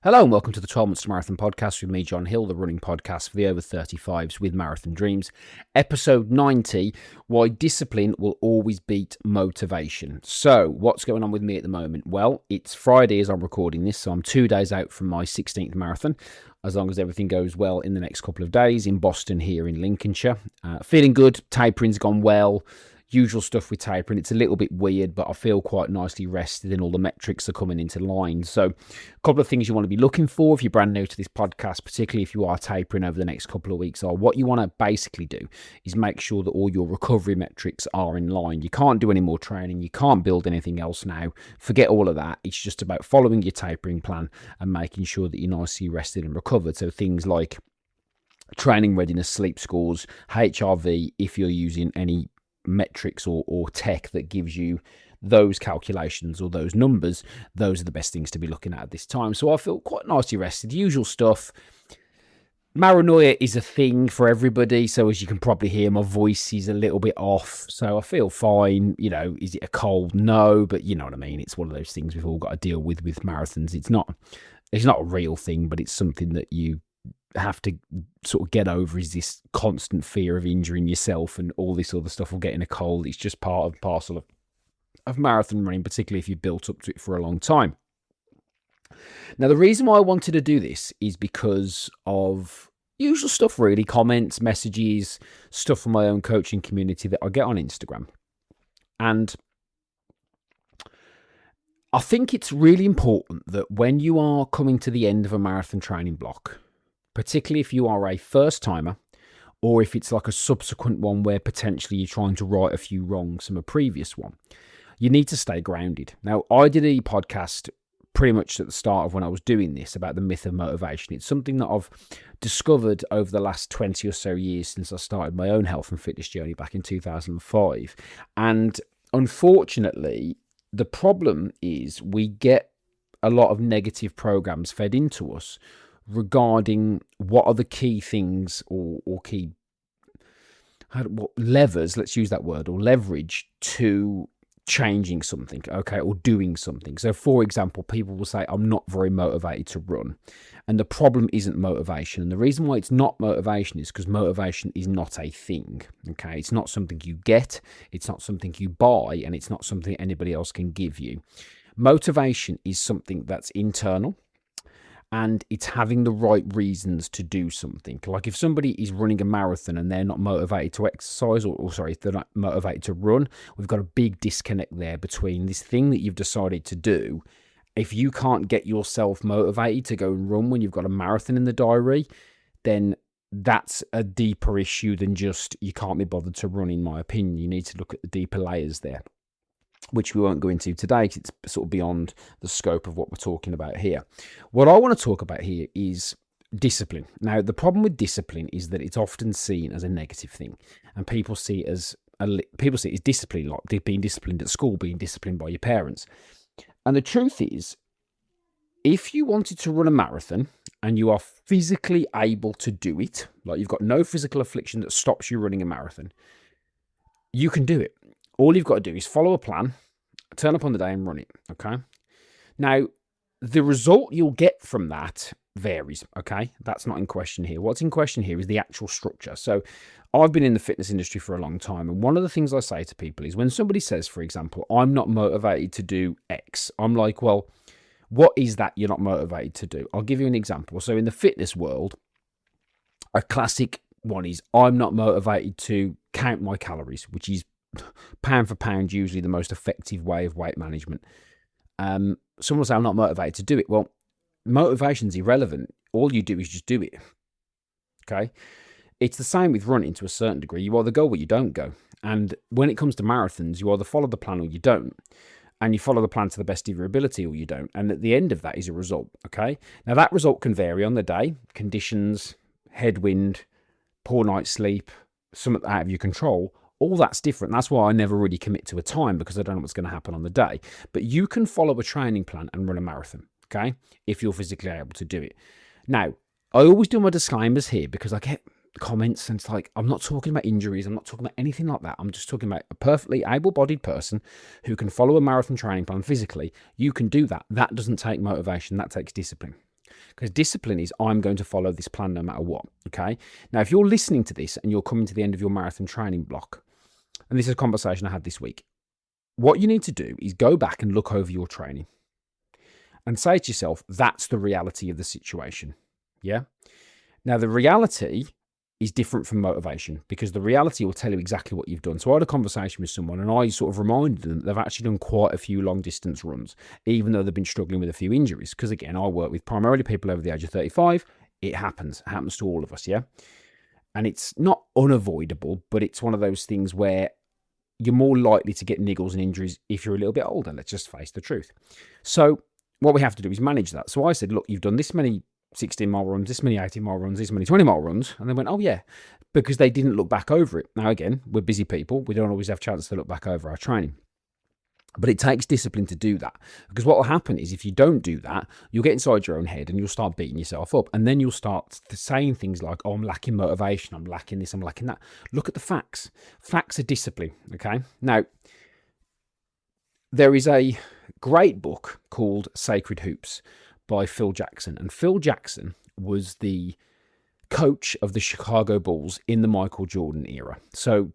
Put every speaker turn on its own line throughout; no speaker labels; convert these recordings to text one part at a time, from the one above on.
Hello and welcome to the 12 Months to Marathon podcast with me, John Hill, the running podcast for the over 35s with marathon dreams. Episode 90, why discipline will always beat motivation. So what's going on with me at the moment? Well, it's Friday as I'm recording this, so I'm 2 days out from my 16th marathon, as long as everything goes well in the next couple of days in Boston here in Lincolnshire. Feeling good, tapering's gone well. Usual stuff with tapering. It's a little bit weird, but I feel quite nicely rested and all the metrics are coming into line. So a couple of things you want to be looking for if you're brand new to this podcast, particularly if you are tapering over the next couple of weeks, are what you want to basically do is make sure that all your recovery metrics are in line. You can't do any more training. You can't build anything else now. Forget all of that. It's just about following your tapering plan and making sure that you're nicely rested and recovered. So things like training readiness, sleep scores, HRV, if you're using any metrics or tech that gives you those calculations or those numbers, those are the best things to be looking at this time. So I feel quite nicely rested. Usual stuff. Paranoia is a thing for everybody, so as you can probably hear, my voice is a little bit off, so I feel fine. You know, is it a cold? No, but you know what I mean. It's one of those things we've all got to deal with marathons. It's not a real thing, but it's something that you have to sort of get over, is this constant fear of injuring yourself and all this other stuff, or getting a cold. It's just part and parcel of marathon running, particularly if you've built up to it for a long time. Now, the reason why I wanted to do this is because of usual stuff, really, comments, messages, stuff from my own coaching community that I get on Instagram. And I think it's really important that when you are coming to the end of a marathon training block, particularly if you are a first timer, or if it's like a subsequent one where potentially you're trying to right a few wrongs from a previous one, you need to stay grounded. Now, I did a podcast pretty much at the start of when I was doing this about the myth of motivation. It's something that I've discovered over the last 20 or so years since I started my own health and fitness journey back in 2005. And unfortunately, the problem is we get a lot of negative programs fed into us regarding what are the key things or key what levers, let's use that word, or leverage to changing something, okay, or doing something. So for example, people will say, I'm not very motivated to run. And the problem isn't motivation. And the reason why it's not motivation is because motivation is not a thing, okay? It's not something you get, it's not something you buy, and it's not something anybody else can give you. Motivation is something that's internal, and it's having the right reasons to do something. Like if somebody is running a marathon and they're not motivated to exercise, or if they're not motivated to run, we've got a big disconnect there between this thing that you've decided to do. If you can't get yourself motivated to go and run when you've got a marathon in the diary, then that's a deeper issue than just you can't be bothered to run, in my opinion. You need to look at the deeper layers there, which we won't go into today because it's sort of beyond the scope of what we're talking about here. What I want to talk about here is discipline. Now, the problem with discipline is that it's often seen as a negative thing, and people see it as discipline, like being disciplined at school, being disciplined by your parents. And the truth is, if you wanted to run a marathon and you are physically able to do it, like you've got no physical affliction that stops you running a marathon, you can do it. All you've got to do is follow a plan, turn up on the day and run it, okay? Now, the result you'll get from that varies, okay? That's not in question here. What's in question here is the actual structure. So I've been in the fitness industry for a long time, and one of the things I say to people is when somebody says, for example, I'm not motivated to do X, I'm like, well, what is that you're not motivated to do? I'll give you an example. So in the fitness world, a classic one is I'm not motivated to count my calories, which is pound for pound usually the most effective way of weight management. Someone will say I'm not motivated to do it. Well, motivation's irrelevant. All you do is just do it. Okay? It's the same with running to a certain degree. You either go or you don't go. And when it comes to marathons, you either follow the plan or you don't. And you follow the plan to the best of your ability or you don't. And at the end of that is a result. Okay? Now that result can vary on the day. Conditions, headwind, poor night's sleep, something out of your control. All that's different. That's why I never really commit to a time, because I don't know what's going to happen on the day. But you can follow a training plan and run a marathon, okay, if you're physically able to do it. Now, I always do my disclaimers here because I get comments and it's like, I'm not talking about injuries. I'm not talking about anything like that. I'm just talking about a perfectly able-bodied person who can follow a marathon training plan physically. You can do that. That doesn't take motivation. That takes discipline. Because discipline is, I'm going to follow this plan no matter what. Okay. Now, if you're listening to this and you're coming to the end of your marathon training block, and this is a conversation I had this week, what you need to do is go back and look over your training and say to yourself, that's the reality of the situation. Yeah. Now, the reality is different from motivation, because the reality will tell you exactly what you've done. So I had a conversation with someone and I sort of reminded them that they've actually done quite a few long distance runs, even though they've been struggling with a few injuries. Because again, I work with primarily people over the age of 35. It happens to all of us. Yeah. And it's not unavoidable, but it's one of those things where you're more likely to get niggles and injuries if you're a little bit older. Let's just face the truth. So what we have to do is manage that. So I said, look, you've done this many 16-mile runs, this many 18-mile runs, this many 20-mile runs. And they went, oh, yeah, because they didn't look back over it. Now, again, we're busy people. We don't always have a chance to look back over our training. But it takes discipline to do that. Because what will happen is if you don't do that, you'll get inside your own head and you'll start beating yourself up. And then you'll start saying things like, oh, I'm lacking motivation. I'm lacking this. I'm lacking that. Look at the facts. Facts are discipline. Okay. Now, there is a great book called Sacred Hoops by Phil Jackson. And Phil Jackson was the coach of the Chicago Bulls in the Michael Jordan era. So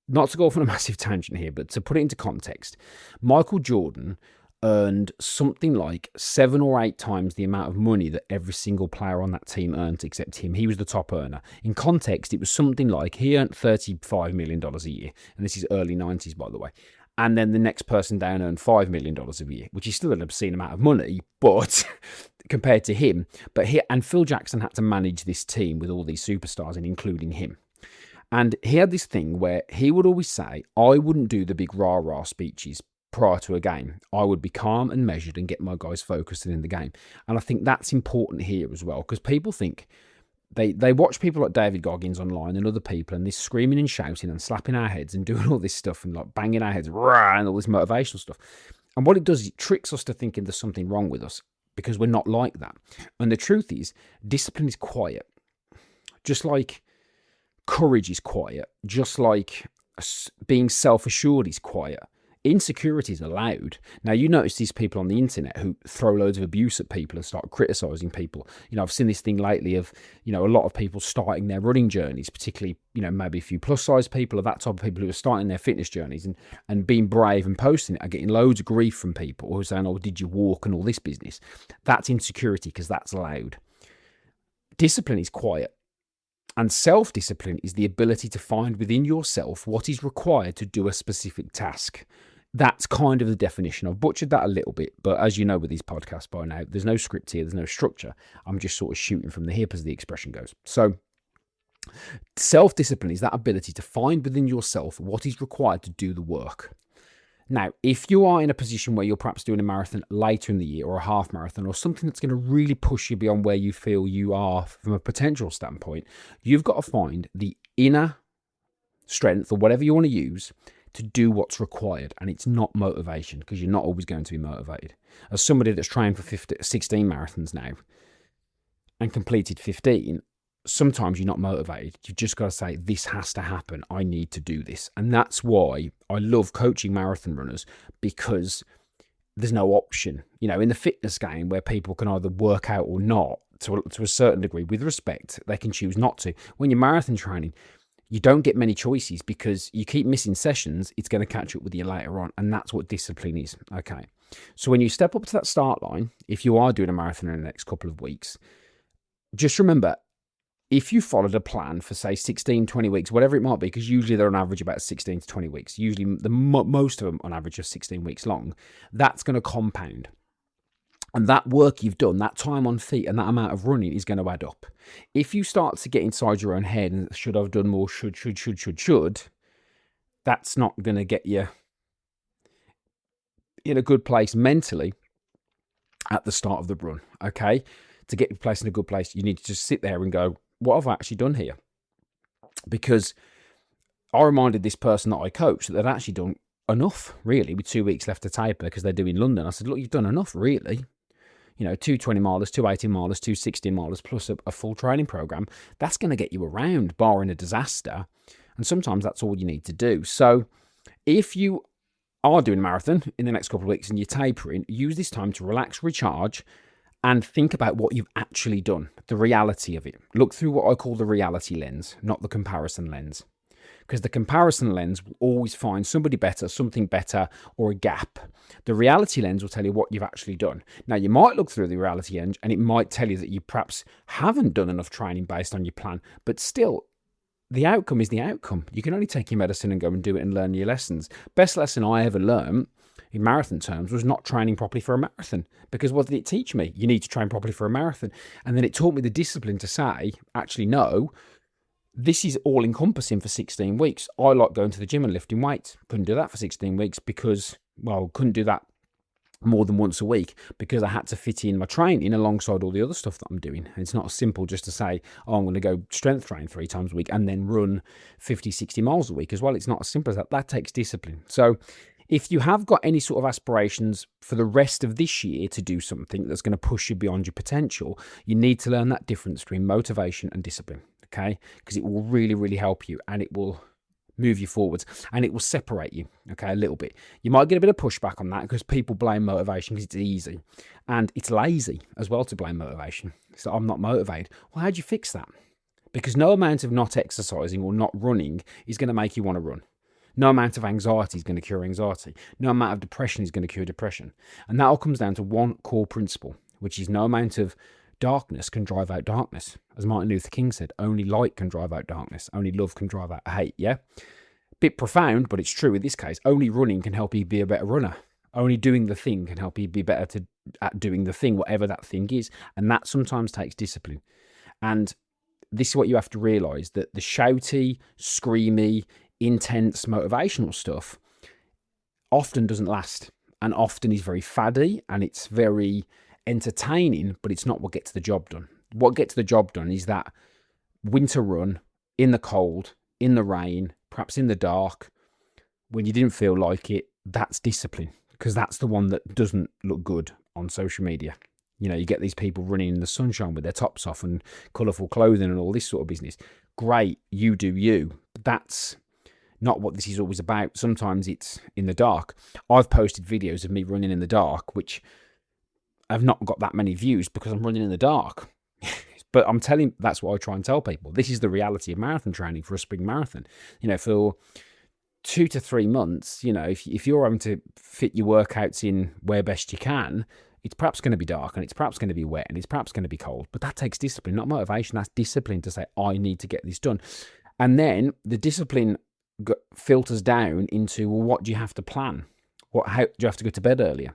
not to go off on a massive tangent here, but to put it into context, Michael Jordan earned something like 7 or 8 times the amount of money that every single player on that team earned except him. He was the top earner. In context, it was something like he earned $35 million a year. And this is early 90s, by the way. And then the next person down earned $5 million a year, which is still an obscene amount of money, but compared to him. And Phil Jackson had to manage this team with all these superstars, and including him. And he had this thing where he would always say, I wouldn't do the big rah-rah speeches prior to a game. I would be calm and measured and get my guys focused in the game. And I think that's important here as well, because people think they watch people like David Goggins online and other people, and this screaming and shouting and slapping our heads and doing all this stuff and like banging our heads, rah, and all this motivational stuff. And what it does is it tricks us to thinking there's something wrong with us, because we're not like that. And the truth is, discipline is quiet. Just like courage is quiet, just like being self-assured is quiet. Insecurities are loud. Now, you notice these people on the internet who throw loads of abuse at people and start criticizing people. You know, I've seen this thing lately of, you know, a lot of people starting their running journeys, particularly, you know, maybe a few plus size people or that type of people who are starting their fitness journeys and being brave and posting it are getting loads of grief from people who are saying, oh, did you walk and all this business? That's insecurity, because that's loud. Discipline is quiet. And self-discipline is the ability to find within yourself what is required to do a specific task. That's kind of the definition. I've butchered that a little bit, but as you know with these podcasts by now, there's no script here, there's no structure. I'm just sort of shooting from the hip, as the expression goes. So self-discipline is that ability to find within yourself what is required to do the work. Now, if you are in a position where you're perhaps doing a marathon later in the year or a half marathon or something that's going to really push you beyond where you feel you are from a potential standpoint, you've got to find the inner strength or whatever you want to use to do what's required. And it's not motivation, because you're not always going to be motivated. As somebody that's trained for 16 marathons now and completed 15, sometimes you're not motivated. You've just got to say, this has to happen. I need to do this. And that's why I love coaching marathon runners, because there's no option. You know, in the fitness game where people can either work out or not to a certain degree, with respect, they can choose not to. When you're marathon training, you don't get many choices, because you keep missing sessions. It's going to catch up with you later on. And that's what discipline is. Okay. So when you step up to that start line, if you are doing a marathon in the next couple of weeks, just remember, if you followed a plan for, say, 16, 20 weeks, whatever it might be, because usually they're on average about 16 to 20 weeks, usually most of them on average are 16 weeks long, that's going to compound. And that work you've done, that time on feet and that amount of running is going to add up. If you start to get inside your own head and should have done more, should, that's not going to get you in a good place mentally at the start of the run, okay? To get your place in a good place, you need to just sit there and go, what have I actually done here? Because I reminded this person that I coached that they'd actually done enough, really, with 2 weeks left to taper, because they're doing London. I said, look, you've done enough, really. You know, 2 20-milers, 2 18-milers, 2 16-milers, plus a full training program. That's going to get you around, barring a disaster. And sometimes that's all you need to do. So if you are doing a marathon in the next couple of weeks and you're tapering, use this time to relax, recharge, and think about what you've actually done, the reality of it. Look through what I call the reality lens, not the comparison lens. Because the comparison lens will always find somebody better, something better, or a gap. The reality lens will tell you what you've actually done. Now, you might look through the reality lens and it might tell you that you perhaps haven't done enough training based on your plan, but still, the outcome is the outcome. You can only take your medicine and go and do it and learn your lessons. Best lesson I ever learned in marathon terms was not training properly for a marathon. Because what did it teach me? You need to train properly for a marathon. And then it taught me the discipline to say, actually, no, this is all encompassing for 16 weeks. I like going to the gym and lifting weights. Couldn't do that for 16 weeks because, couldn't do that more than once a week because I had to fit in my training alongside all the other stuff that I'm doing. And it's not as simple just to say, I'm going to go strength train 3 times a week and then run 50, 60 miles a week as well. It's not as simple as that. That takes discipline. So if you have got any sort of aspirations for the rest of this year to do something that's going to push you beyond your potential, you need to learn that difference between motivation and discipline, okay? Because it will really, really help you and it will move you forwards and it will separate you, okay, a little bit. You might get a bit of pushback on that because people blame motivation because it's easy and it's lazy as well to blame motivation. So I'm not motivated. Well, how do you fix that? Because no amount of not exercising or not running is going to make you want to run. No amount of anxiety is going to cure anxiety. No amount of depression is going to cure depression. And that all comes down to one core principle, which is no amount of darkness can drive out darkness. As Martin Luther King said, only light can drive out darkness. Only love can drive out hate, yeah? Bit profound, but it's true in this case. Only running can help you be a better runner. Only doing the thing can help you be better at doing the thing, whatever that thing is. And that sometimes takes discipline. And this is what you have to realise, that the shouty, screamy, intense, motivational stuff often doesn't last and often is very faddy and it's very entertaining, but it's not what gets the job done. What gets the job done is that winter run in the cold, in the rain, perhaps in the dark, when you didn't feel like it. That's discipline, because that's the one that doesn't look good on social media. You know, you get these people running in the sunshine with their tops off and colourful clothing and all this sort of business. Great, you do you. But that's not what this is always about. Sometimes it's in the dark. I've posted videos of me running in the dark, which have not got that many views because I'm running in the dark. But I'm telling, that's what I try and tell people. This is the reality of marathon training for a spring marathon. You know, for 2 to 3 months, you know, if you're having to fit your workouts in where best you can, it's perhaps going to be dark and it's perhaps going to be wet and it's perhaps going to be cold. But that takes discipline, not motivation. That's discipline to say, I need to get this done. And then the discipline filters down into, well, what do you have to plan? How do you have to go to bed earlier?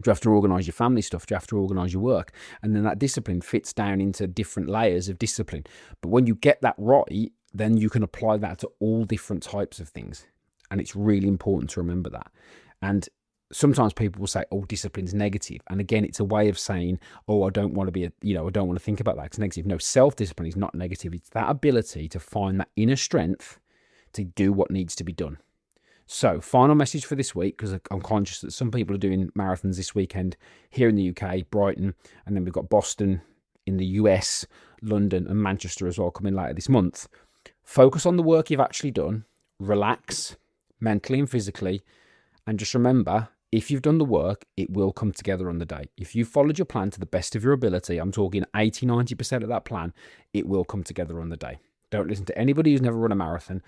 Do you have to organise your family stuff? Do you have to organise your work? And then that discipline fits down into different layers of discipline. But when you get that right, then you can apply that to all different types of things. And it's really important to remember that. And sometimes people will say, oh, discipline's negative. And again, it's a way of saying, oh, I don't want to be, I don't want to think about that. It's negative. No, self-discipline is not negative. It's that ability to find that inner strength to do what needs to be done. So, final message for this week, because I'm conscious that some people are doing marathons this weekend here in the UK, Brighton, and then we've got Boston in the US, London and Manchester as well coming later this month. Focus on the work you've actually done, relax mentally and physically, and just remember, if you've done the work, it will come together on the day. If you followed your plan to the best of your ability, I'm talking 80, 90% of that plan, it will come together on the day. Don't listen to anybody who's never run a marathon.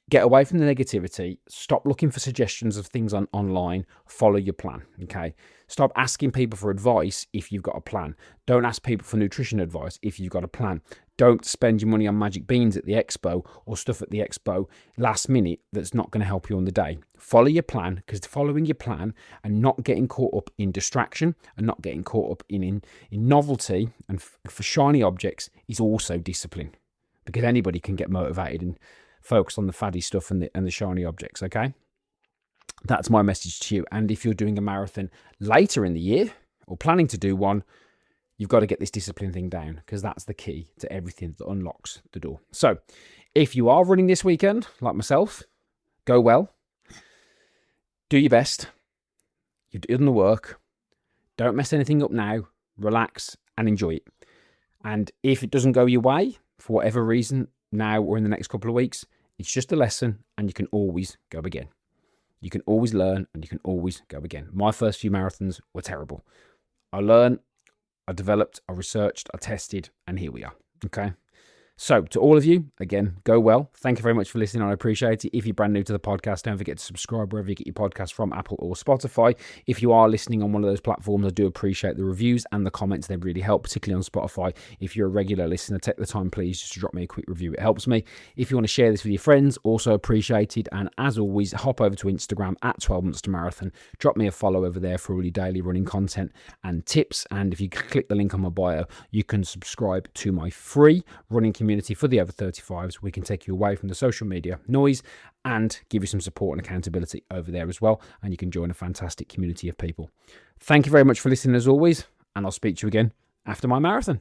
Get away from the negativity. Stop looking for suggestions of things online. Follow your plan, okay? Stop asking people for advice if you've got a plan. Don't ask people for nutrition advice if you've got a plan. Don't spend your money on magic beans at the expo or stuff at the expo last minute that's not going to help you on the day. Follow your plan, because following your plan and not getting caught up in distraction and not getting caught up in novelty and for shiny objects is also discipline, because anybody can get motivated and focus on the faddy stuff and the shiny objects, okay? That's my message to you. And if you're doing a marathon later in the year or planning to do one, you've got to get this discipline thing down, because that's the key to everything that unlocks the door. So if you are running this weekend, like myself, go well. Do your best. You've done the work. Don't mess anything up now. Relax and enjoy it. And if it doesn't go your way, for whatever reason, now or in the next couple of weeks, it's just a lesson and you can always go again. You can always learn and you can always go again. My first few marathons were terrible. I learned, I developed, I researched, I tested, and here we are. Okay. So, to all of you, again, go well. Thank you very much for listening. I appreciate it. If you're brand new to the podcast, don't forget to subscribe wherever you get your podcast from, Apple or Spotify. If you are listening on one of those platforms, I do appreciate the reviews and the comments. They really help, particularly on Spotify. If you're a regular listener, take the time, please, just to drop me a quick review. It helps me. If you want to share this with your friends, also appreciated. And as always, hop over to Instagram at 12 Months to Marathon. Drop me a follow over there for all your daily running content and tips. And if you click the link on my bio, you can subscribe to my free running community for the over 35s. We can take you away from the social media noise and give you some support and accountability over there as well. And you can join a fantastic community of people. Thank you very much for listening as always. And I'll speak to you again after my marathon.